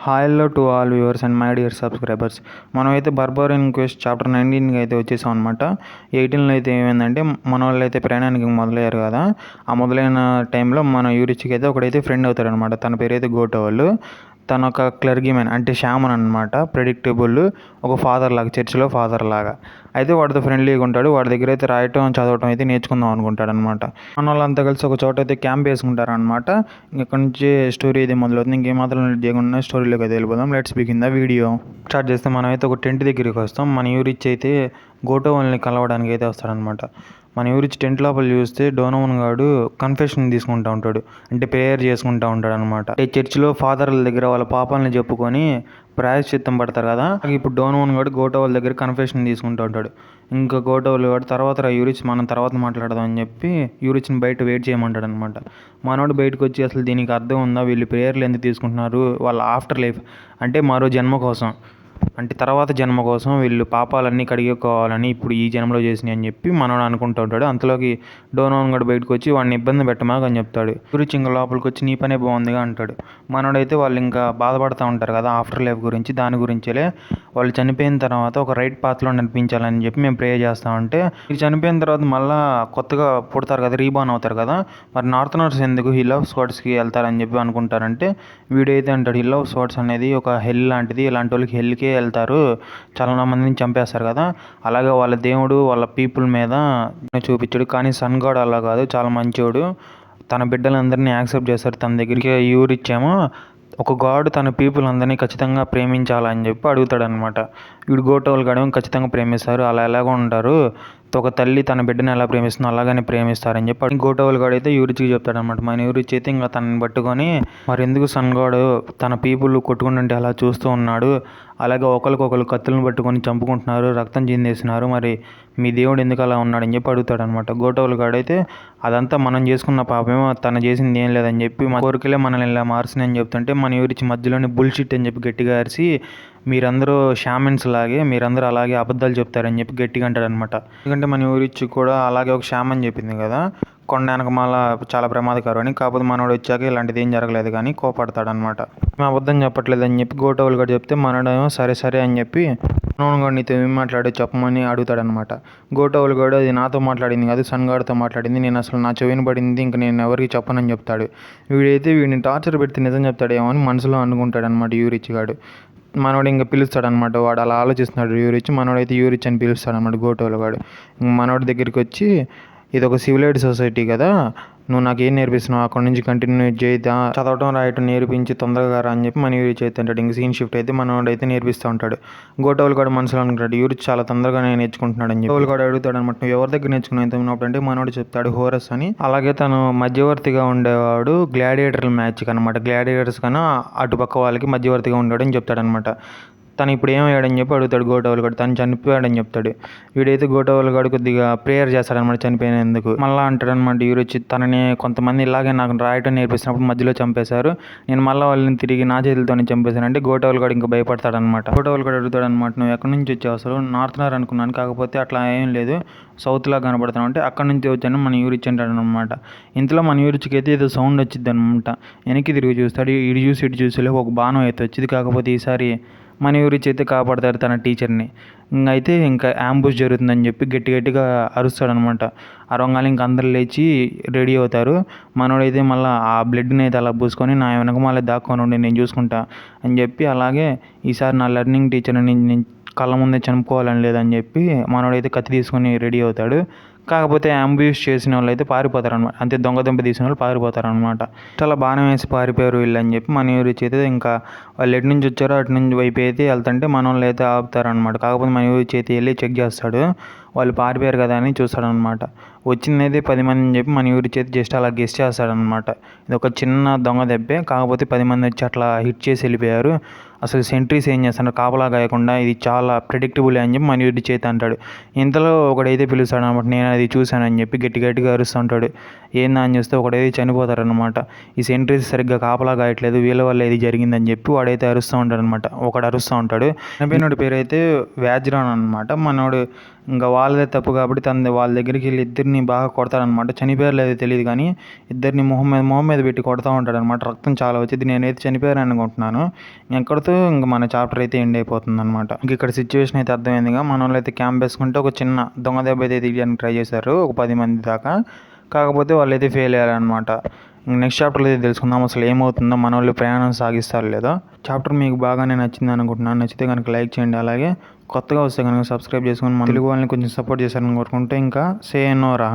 Hi hello to all viewers and my dear subscribers. మనమైతే బర్బరియన్ quest chapter 19కి అయితే వచ్చేసాం అనమాట. 18లో అయితే ఏమైందంటే మన వాళ్ళు అయితే ప్రయాణానికి మొదలయ్యారు కదా. ఆ మొదలైన టైంలో మన యూరిచ్కి అయితే ఒకడైతే ఫ్రెండ్ అవుతాడనమాట. తన పేరు అయితే గోటో వాళ్ళు. తను ఒక క్లర్గీమెన్ అంటే షామన్ అనమాట. ప్రెడిక్టబుల్, ఒక ఫాదర్ లాగా, చర్చిలో ఫాదర్ లాగా. అయితే వాడితో ఫ్రెండ్లీగా ఉంటాడు. వాడి దగ్గర అయితే రాయటం చదవటం అయితే నేర్చుకుందాం అనుకుంటాడు అనమాట. మన వాళ్ళంతా కలిసి ఒక చోట అయితే క్యాంప్ వేసుకుంటారు అనమాట. ఇక్కడ నుంచి స్టోరీ అయితే మొదలవుతుంది. ఇంకేమాత్రం లేట్ చేయకుండా స్టోరీలోకి అయితే వెళ్ళిపోదాం. Let's begin the video. Start చేస్తే మనం అయితే ఒక టెంట్ దగ్గరికి వస్తాం. మన యూరిచ్ అయితే గోటో వాళ్ళని కలవడానికి అయితే వస్తాడనమాట. మన యూరిచ్ టెంట్ లోపల చూస్తే డోనోవన్ గాడు కన్ఫెషన్ తీసుకుంటూ ఉంటాడు, అంటే ప్రేయర్ చేసుకుంటూ ఉంటాడు అనమాట. చర్చిలో ఫాదర్ల దగ్గర వాళ్ళ పాపాలను చెప్పుకొని ప్రాయశ్చిత్తం పడతారు కదా. ఇప్పుడు డోనోవన్ గాడు గోటో వాళ్ళ దగ్గర కన్ఫెషన్ తీసుకుంటూ ఉంటాడు. ఇంకా గోటో వాళ్ళు గాడు తర్వాత యూరిచ్ మనం తర్వాత మాట్లాడదాం అని చెప్పి యూరిచ్ని బయట వెయిట్ చేయమంటాడు అనమాట. మనోడు బయటకు వచ్చి అసలు దీనికి అర్థం ఉందా, వీళ్ళు ప్రేయర్లు ఎందుకు తీసుకుంటున్నారు, వాళ్ళ ఆఫ్టర్ లైఫ్ అంటే మరో జన్మ కోసం, అంటే తర్వాత జన్మ కోసం వీళ్ళు పాపాలన్నీ కడిగేసుకోవాలని ఇప్పుడు ఈ జన్మలో చేసినాయి అని చెప్పి మనోడు అనుకుంటూ ఉంటాడు. అంతలోకి డోనోవన్ గడు బయటకు వచ్చి వాడిని ఇబ్బంది పెట్టమాక అని చెప్తాడు. గురించి ఇంకా లోపలికి వచ్చి నీ పనే బాగుందిగా అంటాడు. మనోడైతే వాళ్ళు ఇంకా బాధపడుతూ ఉంటారు కదా ఆఫ్టర్ లైఫ్ గురించి. దాని గురించేలే వాళ్ళు చనిపోయిన తర్వాత ఒక రైట్ పాత్లో నడిపించాలని చెప్పి మేము ప్రే చేస్తామంటే, మీరు చనిపోయిన తర్వాత మళ్ళీ కొత్తగా పుడతారు కదా, రీబార్న్ అవుతారు కదా, మరి నార్థనర్స్ ఎందుకు హిల్ ఆఫ్ స్వర్డ్స్కి వెళ్తారని చెప్పి అనుకుంటారంటే, వీడైతే అంటాడు హిల్ ఆఫ్ స్వర్డ్స్ అనేది ఒక హెల్ లాంటిది, ఇలాంటి వాళ్ళకి హెల్కే వెళ్తారు, చాలా మందిని చంపేస్తారు కదా, అలాగే వాళ్ళ దేవుడు వాళ్ళ పీపుల్ మీద చూపించాడు. కానీ సన్ గాడ్ అలా కాదు, చాలా మంచోడు, తన బిడ్డలందరినీ యాక్సెప్ట్ చేస్తారు తన దగ్గరికి. యూరిచ్చేమో ఒక గాడ్ తన పీపుల్ అందరినీ ఖచ్చితంగా ప్రేమించాలని చెప్పి అడుగుతాడనమాట. వీడు గోటోలు గడవ ఖచ్చితంగా ప్రేమిస్తారు, అలా ఎలాగో ఉంటారు, ఒక తల్లి తన బిడ్డను ఎలా ప్రేమిస్తుందో అలాగనే ప్రేమిస్తారని చెప్పి గోటోలు గాడు అయితే యూరిచ్కి చెప్తాడనమాట. మన యూరిచ్ అయితే ఇంకా తనని పట్టుకొని, మరి ఎందుకు సన్ గాడ్ తన పీపుల్ కొట్టుకుంటుంటే అలా చూస్తూ ఉన్నాడు, అలాగే ఒకరికొకరు కత్తులను పట్టుకొని చంపుకుంటున్నారు, రక్తం చిందేస్తున్నారు, మరి మీ దేవుడు ఎందుకు అలా ఉన్నాడని చెప్పి అడుగుతాడనమాట. గోటోలు గాడైతే అదంతా మనం చేసుకున్న పాపమేమో, తను చేసింది ఏం లేదని చెప్పి, మా కోరికలే మనల్ని ఇలా మార్చినని చెప్తుంటే మన యూరిచ్ మధ్యలోనే బుల్షిట్ అని చెప్పి గట్టిగా అరిచి, మీరందరూ షామన్స్ లాగే, మీరందరూ అలాగే అబద్ధాలు చెప్తారని చెప్పి గట్టిగా అంటాడు అనమాట. ఎందుకంటే మన యూరిచ్ కూడా అలాగే ఒక షామన్ చెప్పింది కదా, కొండ వెనకమాల చాలా ప్రమాదకరం అని. కాకపోతే మనోడు వచ్చాక ఇలాంటిది ఏం జరగలేదు కానీ కోపడతాడనమాట. మేము అబద్ధం చెప్పట్లేదని చెప్పి గోటోలు కూడా చెప్తే మనోడేమో సరే సరే అని చెప్పి డోనోవన్ గాడు నీతో ఏం మాట్లాడో చెప్పమని అడుగుతాడనమాట. గోటోలు గాడు అది నాతో మాట్లాడింది కాదు, సన్ గాడ్తో మాట్లాడింది, నేను అసలు నా చెవిని పడింది, ఇంక నేను ఎవరికి చెప్పనని చెప్తాడు. వీడైతే వీడిని టార్చర్ పెడితే నిజం చెప్తాడేమో అని మనసులో అనుకుంటాడు అనమాట యూరిచ్ గాడు. మనోడు ఇంకా పిలుస్తాడనమాట. వాడు అలా ఆలోచిస్తున్నాడు యూరిచ్. మనోడైతే యూరిచ్ అని పిలుస్తాడనమాట గోటోలు గాడు. మనోడి దగ్గరికి వచ్చి, ఇది ఒక సివిలైజ్డ్ సొసైటీ కదా, నువ్వు నాకు ఏం నేర్పిస్తున్నావు, అక్కడ నుంచి కంటిన్యూ చేద్దా, చదవటం రాయటం నేర్పించి తొందరగా రా అని చెప్పి మన యూరిచ్ అయితే అంటాడు. ఇంక సీన్ షిఫ్ట్ అయితే మనోడైతే నేర్పిస్తూ ఉంటాడు. గోటోలు కూడా మనసులో అనుకుంటాడు యూరిచ్ చాలా తొందరగానే నేర్చుకుంటున్నాడు అని చెప్పి. గోటోలు కూడా అడుగుతాడు అనమాట, నువ్వు ఎవరి దగ్గర నేర్చుకున్నావు అంటే మనోడు చెప్తాడు హోరస్ అని. అలాగే తను మధ్యవర్తిగా ఉండేవాడు గ్లాడియేటర్ మ్యాచ్కి అనమాట. గ్లాడియేటర్స్ కన్నా అటుపక్క వాళ్ళకి మధ్యవర్తిగా ఉండడం చెప్తాడనమాట. తను ఇప్పుడు ఏమయ్యాడని చెప్పి అడుగుతాడు గోటోలు గాడు. తను చనిపోయాడని చెప్తాడు. వీడైతే గోటోలు గాడు కొద్దిగా ప్రేయర్ చేస్తాడనమాట చనిపోయినందుకు. మళ్ళీ అంటాడనమాట యూరిచ్, తనని కొంతమంది ఇలాగే నాకు రాయటం నేర్పిస్తున్నప్పుడు మధ్యలో చంపేశారు, నేను మళ్ళీ వాళ్ళని తిరిగి నా చేతులతోనే చంపేశాను అంటే గోటోలు గాడు ఇంకా భయపడతాడనమాట. గోటోలు గాడు అడుగుతాడనమాట, నువ్వు ఎక్కడి నుంచి వచ్చావు అసలు, నార్థనర్ అనుకున్నాను, కాకపోతే అట్లా ఏం లేదు, సౌత్లా కనబడుతున్నావు అంటే అక్కడి నుంచి వచ్చాను మన యూరిచ్ అంటాడనమాట. ఇంతలో మన యూరిచ్కి అయితే ఏదో సౌండ్ వచ్చింది అనమాట. వెనక్కి తిరిగి చూస్తాడు. ఇటు చూసి ఇటు చూసి ఒక బాణం అయితే వచ్చింది. కాకపోతే ఈసారి మన యూరిచ్ అయితే కాపాడతాడు తన టీచర్ని. అయితే ఇంకా యాంబుష్ జరుగుతుందని చెప్పి గట్టిగా అరుస్తాడనమాట. అరవంగానే ఇంక అందరు లేచి రెడీ అవుతారు. మనోడైతే మళ్ళీ ఆ బ్లడ్ని అయితే అలా పూసుకొని, నా వెనక మళ్ళీ దాక్కొని ఉండి నేను చూసుకుంటా అని చెప్పి, అలాగే ఈసారి నా లెర్నింగ్ టీచర్ని నేను కళ్ళ ముందే చంపుకోవాలని లేదని చెప్పి మనోడైతే కత్తి తీసుకొని రెడీ అవుతాడు. కాకపోతే అంబ్యూస్ చేసిన వాళ్ళు అయితే పారిపోతారు అనమాట. అంతే, దొంగ తీసిన వాళ్ళు పారిపోతారు అనమాట. చాలా బాణం వేసి పారిపోయారు వీళ్ళు అని చెప్పి మన యూరిచ్ అయితే ఇంకా వాళ్ళు ఎటు నుంచి వచ్చారో అటు నుంచి వైపు అయితే వెళ్తుంటే మన వాళ్ళు అయితే ఆపుతారనమాట. కాకపోతే మన యూరిచ్ అయితే వెళ్ళి చెక్ చేస్తాడు, వాళ్ళు పారిపోయారు కదా అని చూస్తాడనమాట. వచ్చిందైతే 10 మంది అని చెప్పి మన యూరిచ్ అయితే జస్ట్ అలా గెస్ట్ చేస్తాడనమాట. ఇది ఒక చిన్న దొంగ దెబ్బే, కాకపోతే 10 మంది వచ్చి అట్లా హిట్ చేసి వెళ్ళిపోయారు. అసలు సెంట్రీస్ ఏం చేస్తున్నారు కాపలా కాయకుండా, ఇది చాలా ప్రెడిక్టబుల్ అని చెప్పి మన యూరిచ్ అయితే అంటాడు. ఇంతలో ఒకడైతే పిలుస్తాడు అనమాట, నేను అది చూశానని చెప్పి గట్టిగా అరుస్తూ ఉంటాడు. ఏందా అని చూస్తే ఒకడైతే చనిపోతారనమాట. ఈ సెంట్రీస్ సరిగ్గా కాపలా కాయట్లేదు, వీళ్ళ వల్ల ఇది జరిగిందని చెప్పి వాడైతే అరుస్తూ ఉంటాడు అనమాట. ఒకడు అరుస్తూ ఉంటాడు. చనిపోయినోడి పేరు అయితే వ్యాజ్రాన్ అనమాట. మనోడు ఇంకా వాళ్ళదే తప్పు కాబట్టి వాళ్ళ దగ్గరికి వెళ్ళి ఇద్దరిని బాగా కొడతాడనమాట. చనిపోయారు లేదో తెలియదు కానీ ఇద్దరిని మొహం మీద పెట్టి కొడతా ఉంటాడనమాట. రక్తం చాలా వచ్చింది. నేనైతే చనిపోయారు అనుకుంటున్నాను. ఎక్కడితో ఇంక మన చాప్టర్ అయితే ఎండ్ అయిపోతుంది అనమాట. ఇంక ఇక్కడ సిచ్యువేషన్ అయితే అర్థమైందిగా. మన వాళ్ళు అయితే క్యాంప్ వేసుకుంటే ఒక చిన్న దొంగ దెబ్బ అయితే తీయడానికి ట్రై చేశారు ఒక 10 మంది దాకా. కాకపోతే వాళ్ళైతే ఫెయిల్ అయ్యారనమాట. నెక్స్ట్ చాప్టర్లో అయితే తెలుసుకుందాం అసలు ఏమవుతుందో, మన వాళ్ళు ప్రయాణం సాగిస్తారు లేదా. చాప్టర్ మీకు బాగానే నచ్చింది అనుకుంటున్నాను. నచ్చితే కనుక లైక్ చేయండి. అలాగే కొత్తగా వస్తే కనుక సబ్స్క్రైబ్ చేసుకొని మన తెలుగు వాళ్ళని కొంచెం సపోర్ట్ చేశారని కోరుకుంటే ఇంకా సే నోరా.